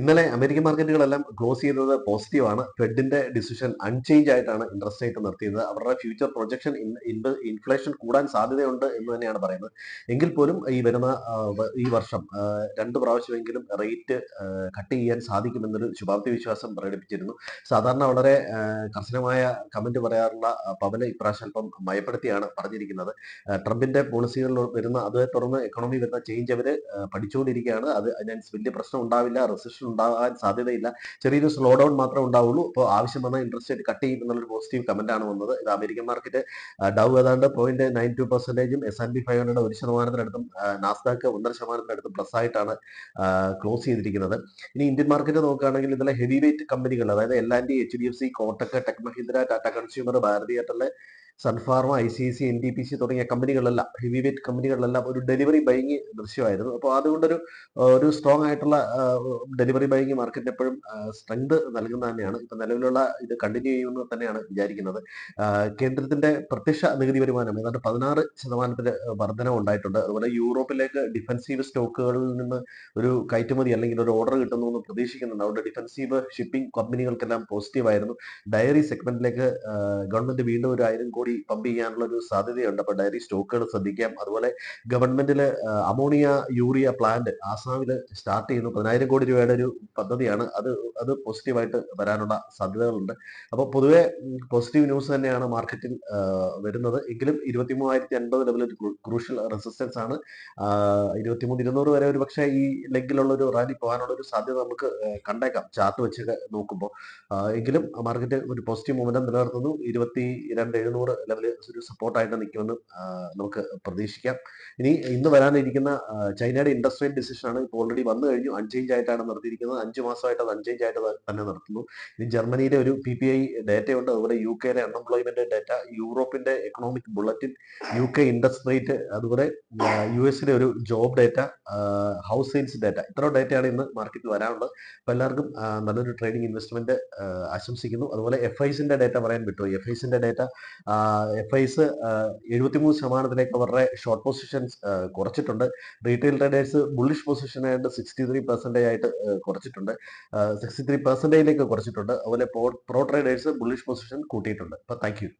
ഇന്നലെ American മാർക്കറ്റുകളെല്ലാം close ചെയ്തത് പോസിറ്റീവാണ്. ഫെഡിന്റെ ഡിസിഷൻ അൺചേഞ്ച് ആയിട്ടാണ് ഇൻട്രസ്റ്റ് റേറ്റ് നിർത്തിയത്. അവരുടെ ഫ്യൂച്ചർ പ്രൊജക്ഷൻ ഇൻഫ്ലേഷൻ കൂടാൻ സാധ്യതയുണ്ട് എന്ന് തന്നെയാണ് പറയുന്നത്. എങ്കിൽ പോലും ഈ വരുന്ന ഈ വർഷം രണ്ട് പ്രാവശ്യമെങ്കിലും റേറ്റ് കട്ട് ചെയ്യാൻ സാധിക്കുമെന്നൊരു ശുഭാപ്തി വിശ്വാസം പ്രകടിപ്പിച്ചിരുന്നു. സാധാരണ വളരെ കർശനമായ കമന്റ് പറയാറുള്ള പവൽ ഇപ്രാവശ്യം അല്പം മയപ്പെടുത്തിയാണ് പറഞ്ഞിരിക്കുന്നത്. ട്രംപിന്റെ പോളിസികളിൽ വരുന്ന അതേ തുടർന്ന് എക്കണോമി വരുന്ന ചേഞ്ച് അവർ പഠിച്ചുകൊണ്ടിരിക്കുകയാണ്. അതിനനുസരിച്ച് വലിയ പ്രശ്നം ഉണ്ടാവില്ല, റെസിഷൻ ഉണ്ടാകാൻ സാധ്യതയില്ല, ചെറിയൊരു സ്ലോ ഡൗൺ മാത്രമേ ഉണ്ടാവുള്ളൂ. അപ്പോൾ ആവശ്യം വന്നാൽ ഇൻട്രസ്റ്റ് റേറ്റ് കട്ട് ചെയ്യും എന്നുള്ളൊരു പോസിറ്റീവ് കമന്റ് ആണ് വന്നത്. ഇത് അമേരിക്കൻ മാർക്കറ്റ് ഡൗ ഏതാണ്ട് 0.92%, S&P 500 1%, നാസ്ഡാക്ക് 1.5% പ്ലസ് ആയിട്ടാണ് ക്ലോസ് ചെയ്തിരിക്കുന്നത്. ഇനി ഇന്ത്യൻ മാർക്കറ്റ് നോക്കുകയാണെങ്കിൽ ഇന്നലെ ഹെവി വെയിറ്റ് കമ്പനികൾ, അതായത് L&T, HDFC, Kotak, Tech Mahindra, Tata Consumer, Bharti Airtel, Sun Pharma, ICICI, NTPC തുടങ്ങിയ കമ്പനികളെല്ലാം, ഹെവി വെയിറ്റ് കമ്പനികളിലെല്ലാം ഒരു ഡെലിവറി ബൈങ് ദൃശ്യമായിരുന്നു. അപ്പോൾ അതുകൊണ്ടൊരു ഒരു സ്ട്രോങ് ആയിട്ടുള്ള ഡെലിവറി ബൈങ് മാർക്കറ്റ് എപ്പോഴും സ്ട്രെങ്ത് നൽകുന്ന തന്നെയാണ്. ഇപ്പൊ നിലവിലുള്ള ഇത് കണ്ടിന്യൂ ചെയ്യുമെന്ന് തന്നെയാണ് വിചാരിക്കുന്നത്. കേന്ദ്രത്തിന്റെ പ്രത്യക്ഷ നികുതി വരുമാനം ഏതാണ്ട് 16% വർധന ഉണ്ടായിട്ടുണ്ട്. അതുപോലെ യൂറോപ്പിലേക്ക് ഡിഫൻസീവ് സ്റ്റോക്കുകളിൽ നിന്ന് ഒരു കയറ്റുമതി അല്ലെങ്കിൽ ഒരു ഓർഡർ കിട്ടുന്നു എന്ന് പ്രതീക്ഷിക്കുന്നുണ്ട്. അതുകൊണ്ട് ഡിഫൻസീവ് ഷിപ്പിംഗ് കമ്പനികൾക്കെല്ലാം പോസിറ്റീവ് ആയിരുന്നു. ഡയറി സെഗ്മെന്റിലേക്ക് ഗവൺമെന്റ് വീണ്ടും ഒരു 1000 കോടി പമ്പ് ചെയ്യാനുള്ള ഒരു സാധ്യതയുണ്ട്. അപ്പൊ ഡയറി സ്റ്റോക്കുകൾ ശ്രദ്ധിക്കാം. അതുപോലെ ഗവൺമെന്റിൽ അമോണിയ യൂറിയ പ്ലാന്റ് ആസാമിൽ സ്റ്റാർട്ട് ചെയ്യുന്നു. 10,000 കോടി രൂപയുടെ ഒരു പദ്ധതിയാണ്. അത് പോസിറ്റീവായിട്ട് വരാനുള്ള സാധ്യതകളുണ്ട്. അപ്പോൾ പൊതുവെ പോസിറ്റീവ് ന്യൂസ് തന്നെയാണ് മാർക്കറ്റിൽ വരുന്നത്. എങ്കിലും 23,050 ലെവൽ ഒരു ക്രൂഷ്യൽ റെസിസ്റ്റൻസ് ആണ്. 23,200 വരെ ഒരു പക്ഷേ ഈ ലെഗിലുള്ള ഒരു റാലി പോകാനുള്ള ഒരു സാധ്യത നമുക്ക് കണ്ടേക്കാം ചാർട്ട് വെച്ച് നോക്കുമ്പോൾ. എങ്കിലും മാർക്കറ്റ് ഒരു പോസിറ്റീവ് മൊമെന്റം നിലനിർത്തുന്നു. 22,700 ലെവല് ഒരു സപ്പോർട്ടായിട്ട് നിൽക്കുമെന്ന് നമുക്ക് പ്രതീക്ഷിക്കാം. ഇന്ന് വരാനിരിക്കുന്ന ചൈനയുടെ ഇൻഡസ്ട്രിയൽ ഡിസിഷൻ ആണ്. ഇപ്പോൾ ഓൾറെഡി വന്നു കഴിഞ്ഞു. അൺചേഞ്ച് ആയിട്ടാണ് നിർത്തിയിരിക്കുന്നത്. 5 മാസമായിട്ട് അത് അൺചേഞ്ച് ആയിട്ട് തന്നെ നിർത്തുന്നു. ഇനി ജർമ്മനിയുടെ ഒരു PPI ഡേറ്റയുണ്ട്. അതുപോലെ UK അൺഎംപ്ലോയ്മെന്റ് ഡേറ്റ, യൂറോപ്പിന്റെ economic bulletin, UK industry rate, അതുപോലെ US ഒരു job data, house sales data, ഇത്ര ഡേറ്റയാണ് ഇന്ന് മാർക്കറ്റിൽ വരാനുള്ളത്. അപ്പോൾ എല്ലാവർക്കും നല്ലൊരു ട്രേഡിംഗ് ഇൻവെസ്റ്റ്മെന്റ് ആശംസിക്കുന്നു. അതുപോലെ FIസിന്റെ ഡേറ്റ പറയാൻ വിട്ടുപോയി. FIസിന്റെ ഡേറ്റ FIസ് 73% അവരുടെ ഷോർട്ട് പൊസിഷൻസ് കുറച്ചിട്ടുണ്ട്. റീറ്റെയിൽ ട്രേഡേഴ്സ് ബുള്ളിഷ് പൊസിഷൻ ആയിട്ട് 63% ആയിട്ട് കുറച്ചിട്ടുണ്ട്. 63%ലേക്ക് കുറച്ചിട്ടുണ്ട്. അതുപോലെ പ്രോ ട്രേഡേഴ്സ് ബുള്ളിഷ് പൊസിഷൻ കൂട്ടിയിട്ടുണ്ട്. അപ്പോൾ താങ്ക് യു.